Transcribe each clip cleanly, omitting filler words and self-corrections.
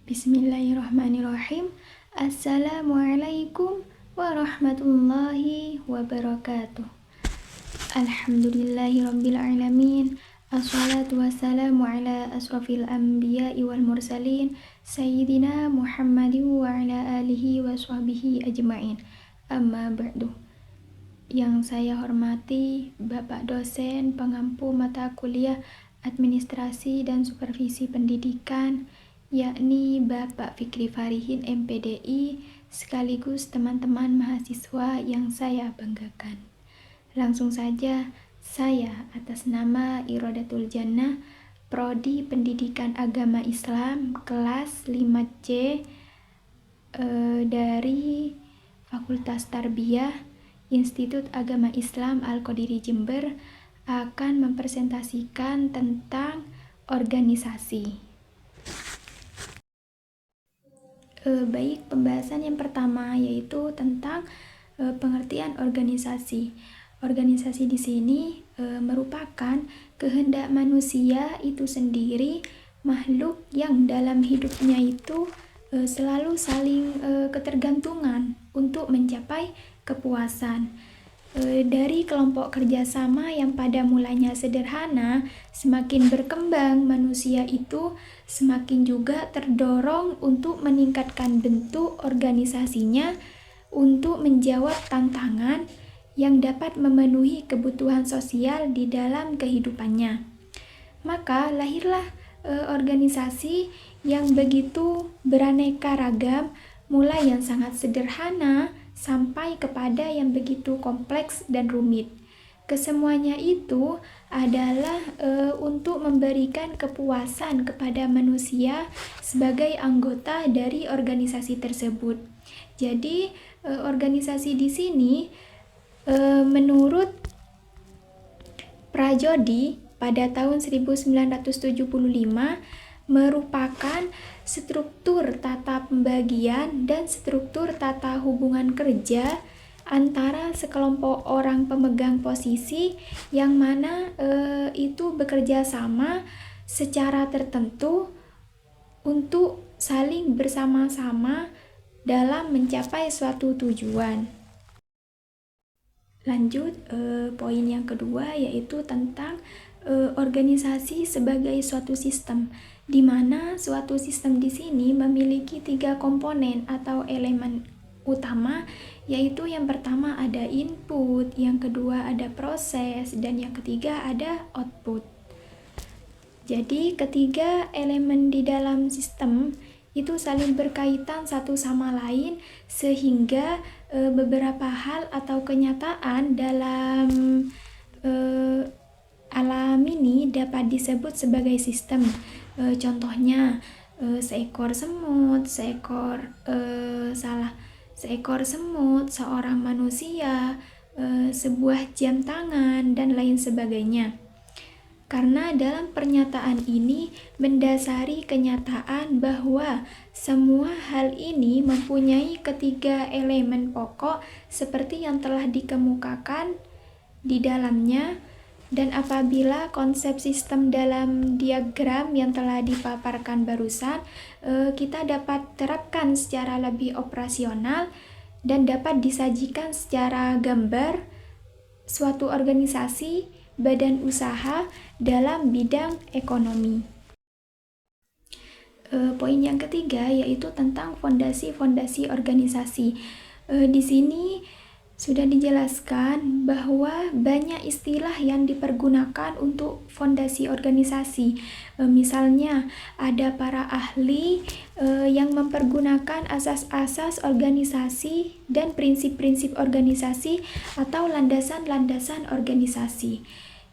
Bismillahirrahmanirrahim. Assalamualaikum warahmatullahi wabarakatuh. Alhamdulillahirabbil alamin. Assalatu wassalamu ala asrofil anbiya'i wal mursalin Sayyidina Muhammadin wa ala alihi wa sahbihi ajma'in. Amma ba'du. Yang saya hormati Bapak dosen pengampu mata kuliah Administrasi dan Supervisi Pendidikan, yakni Bapak Fikri Farihin MPDI, sekaligus teman-teman mahasiswa yang saya banggakan. Langsung saja, saya atas nama Irodatul Jannah, Prodi Pendidikan Agama Islam, kelas 5C dari Fakultas Tarbiyah Institut Agama Islam Al-Qadiri Jember, akan mempresentasikan tentang organisasi. Baik, pembahasan yang pertama yaitu tentang pengertian organisasi. Organisasi di sini merupakan kehendak manusia itu sendiri, makhluk yang dalam hidupnya itu selalu saling ketergantungan untuk mencapai kepuasan. Dari kelompok kerjasama yang pada mulanya sederhana, semakin berkembang manusia itu semakin juga terdorong untuk meningkatkan bentuk organisasinya untuk menjawab tantangan yang dapat memenuhi kebutuhan sosial di dalam kehidupannya. Maka lahirlah organisasi yang begitu beraneka ragam, mulai yang sangat sederhana sampai kepada yang begitu kompleks dan rumit. Kesemuanya itu adalah untuk memberikan kepuasan kepada manusia sebagai anggota dari organisasi tersebut. Jadi organisasi di sini menurut Prajodi pada tahun 1975 merupakan struktur tata pembagian dan struktur tata hubungan kerja antara sekelompok orang pemegang posisi yang mana itu bekerja sama secara tertentu untuk saling bersama-sama dalam mencapai suatu tujuan. Lanjut, poin yang kedua yaitu tentang organisasi sebagai suatu sistem, di mana suatu sistem di sini memiliki 3 komponen atau elemen utama, yaitu yang pertama ada input, yang kedua ada proses, dan yang ketiga ada output. Jadi ketiga elemen di dalam sistem itu saling berkaitan satu sama lain, sehingga beberapa hal atau kenyataan dalam alam ini dapat disebut sebagai sistem. Contohnya seekor semut, seorang manusia, sebuah jam tangan, dan lain sebagainya. Karena dalam pernyataan ini mendasari kenyataan bahwa semua hal ini mempunyai ketiga elemen pokok seperti yang telah dikemukakan di dalamnya. Dan apabila konsep sistem dalam diagram yang telah dipaparkan barusan kita dapat terapkan secara lebih operasional dan dapat disajikan secara gambar suatu organisasi, badan usaha dalam bidang ekonomi. Poin yang ketiga yaitu tentang fondasi-fondasi organisasi. Di sini sudah dijelaskan bahwa banyak istilah yang dipergunakan untuk fondasi organisasi. Misalnya ada para ahli yang mempergunakan asas-asas organisasi dan prinsip-prinsip organisasi atau landasan-landasan organisasi.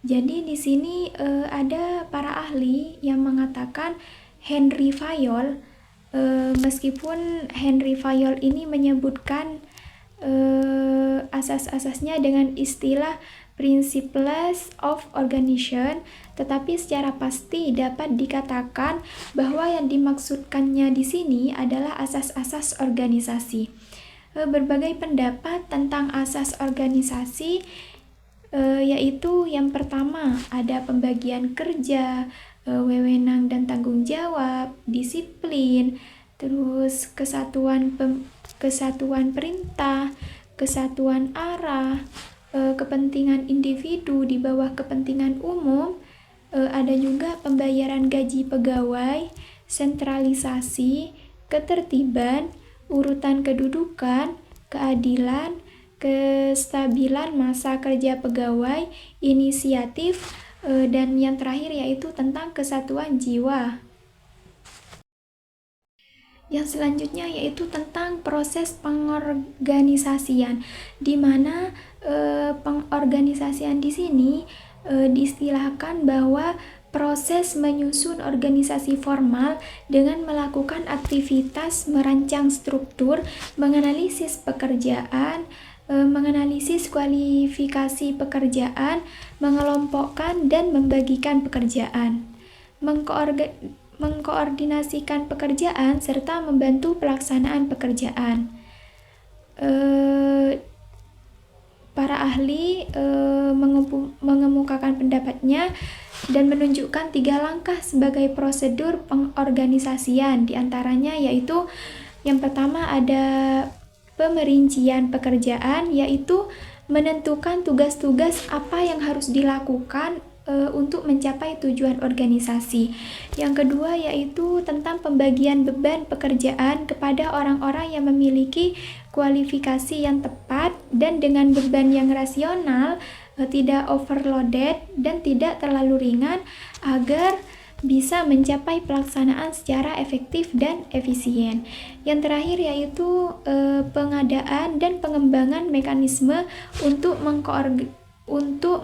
Jadi di sini ada para ahli yang mengatakan Henry Fayol, meskipun Henry Fayol ini menyebutkan asas-asasnya dengan istilah principles of organization, tetapi secara pasti dapat dikatakan bahwa yang dimaksudkannya di sini adalah asas-asas organisasi. Berbagai pendapat tentang asas organisasi yaitu yang pertama ada pembagian kerja, wewenang dan tanggung jawab, disiplin, terus kesatuan perintah, kesatuan arah, kepentingan individu di bawah kepentingan umum, ada juga pembayaran gaji pegawai, sentralisasi, ketertiban, urutan kedudukan, keadilan, kestabilan masa kerja pegawai, inisiatif, dan yang terakhir yaitu tentang kesatuan jiwa. Yang selanjutnya yaitu tentang proses pengorganisasian, di mana pengorganisasian di sini diistilahkan bahwa proses menyusun organisasi formal dengan melakukan aktivitas merancang struktur, menganalisis pekerjaan, menganalisis kualifikasi pekerjaan, mengelompokkan dan membagikan pekerjaan, mengkoordinasikan pekerjaan, serta membantu pelaksanaan pekerjaan. Para ahli mengemukakan pendapatnya dan menunjukkan 3 langkah sebagai prosedur pengorganisasian. Di antaranya yaitu yang pertama ada pemerincian pekerjaan, yaitu menentukan tugas-tugas apa yang harus dilakukan untuk mencapai tujuan organisasi. Yang kedua yaitu tentang pembagian beban pekerjaan kepada orang-orang yang memiliki kualifikasi yang tepat dan dengan beban yang rasional, tidak overloaded dan tidak terlalu ringan, agar bisa mencapai pelaksanaan secara efektif dan efisien. Yang terakhir yaitu pengadaan dan pengembangan mekanisme untuk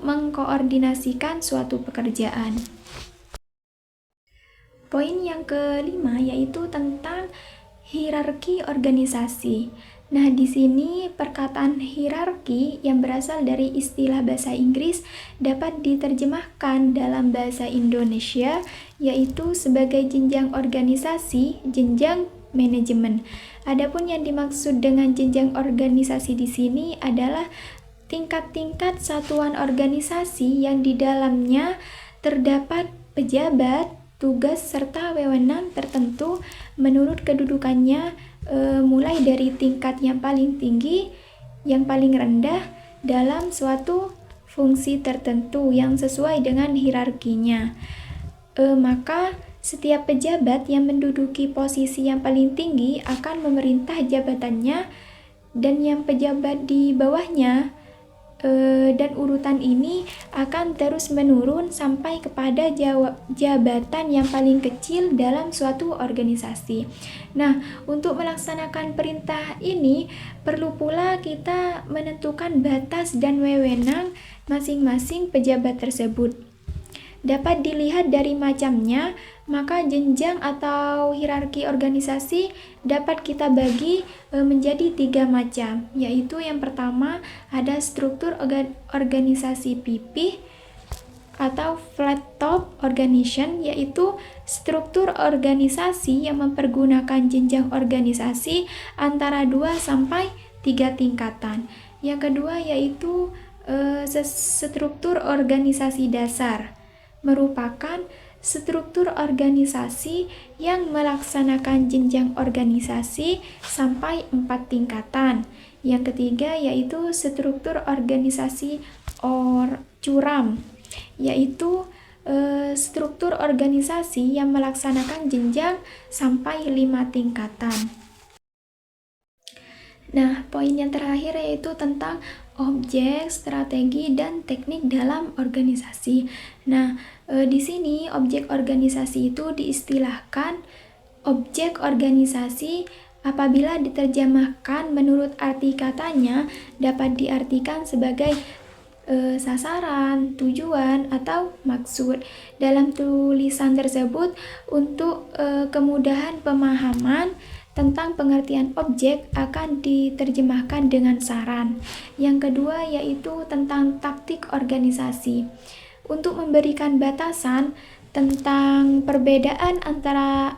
mengkoordinasikan suatu pekerjaan. Poin yang kelima yaitu tentang hierarki organisasi. Nah, di sini perkataan hierarki yang berasal dari istilah bahasa Inggris dapat diterjemahkan dalam bahasa Indonesia yaitu sebagai jenjang organisasi, jenjang manajemen. Adapun yang dimaksud dengan jenjang organisasi di sini adalah tingkat-tingkat satuan organisasi yang di dalamnya terdapat pejabat, tugas, serta wewenang tertentu menurut kedudukannya, mulai dari tingkat yang paling tinggi, yang paling rendah dalam suatu fungsi tertentu yang sesuai dengan hierarkinya. Maka setiap pejabat yang menduduki posisi yang paling tinggi akan memerintah jabatannya, dan yang pejabat di bawahnya dan urutan ini akan terus menurun sampai kepada jabatan yang paling kecil dalam suatu organisasi. Nah, untuk melaksanakan perintah ini perlu pula kita menentukan batas dan wewenang masing-masing pejabat tersebut. Dapat dilihat dari macamnya, maka jenjang atau hierarki organisasi dapat kita bagi menjadi 3 macam, yaitu yang pertama ada struktur organisasi pipih atau flat top organization, yaitu struktur organisasi yang mempergunakan jenjang organisasi antara 2 sampai 3 tingkatan. Yang kedua yaitu struktur organisasi dasar, merupakan struktur organisasi yang melaksanakan jenjang organisasi sampai 4 tingkatan. Yang ketiga yaitu struktur organisasi curam, yaitu struktur organisasi yang melaksanakan jenjang sampai 5 tingkatan. Nah, poin yang terakhir yaitu tentang objek, strategi, dan teknik dalam organisasi. Nah, di sini objek organisasi itu diistilahkan objek organisasi apabila diterjemahkan menurut arti katanya dapat diartikan sebagai sasaran, tujuan, atau maksud. Dalam tulisan tersebut, untuk kemudahan pemahaman tentang pengertian objek akan diterjemahkan dengan saran. Yang kedua yaitu tentang taktik organisasi. Untuk memberikan batasan tentang perbedaan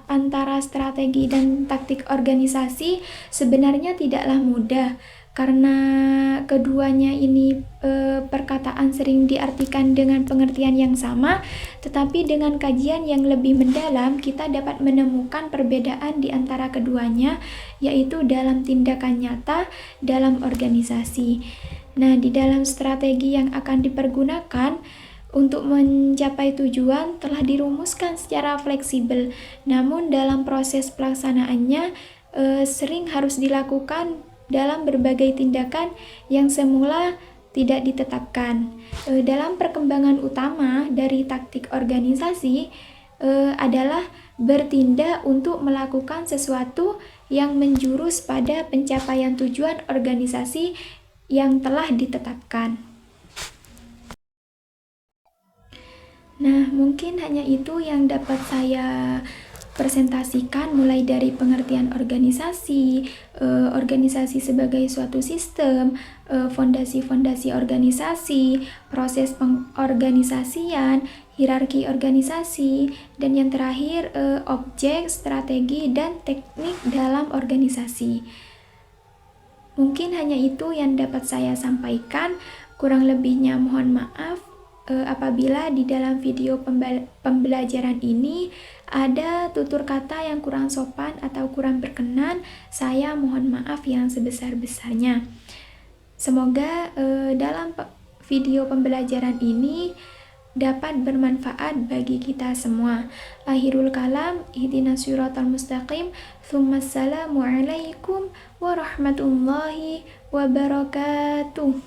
antara strategi dan taktik organisasi sebenarnya tidaklah mudah, karena keduanya ini perkataan sering diartikan dengan pengertian yang sama, tetapi dengan kajian yang lebih mendalam kita dapat menemukan perbedaan di antara keduanya, yaitu dalam tindakan nyata dalam organisasi. Nah, di dalam strategi yang akan dipergunakan untuk mencapai tujuan telah dirumuskan secara fleksibel, namun dalam proses pelaksanaannya sering harus dilakukan dalam berbagai tindakan yang semula tidak ditetapkan. Dalam perkembangan utama dari taktik organisasi adalah bertindak untuk melakukan sesuatu yang menjurus pada pencapaian tujuan organisasi yang telah ditetapkan. Nah, mungkin hanya itu yang dapat saya presentasikan, mulai dari pengertian organisasi, organisasi sebagai suatu sistem, fondasi-fondasi organisasi, proses pengorganisasian, hierarki organisasi, dan yang terakhir objek, strategi, dan teknik dalam organisasi. Mungkin hanya itu yang dapat saya sampaikan, kurang lebihnya mohon maaf. Apabila di dalam video pembelajaran ini ada tutur kata yang kurang sopan atau kurang berkenan, saya mohon maaf yang sebesar-besarnya. Semoga dalam video pembelajaran ini dapat bermanfaat bagi kita semua. Akhirul kalam, ihdinas siratal mustaqim, tsummassalamu alaikum warahmatullahi wabarakatuh.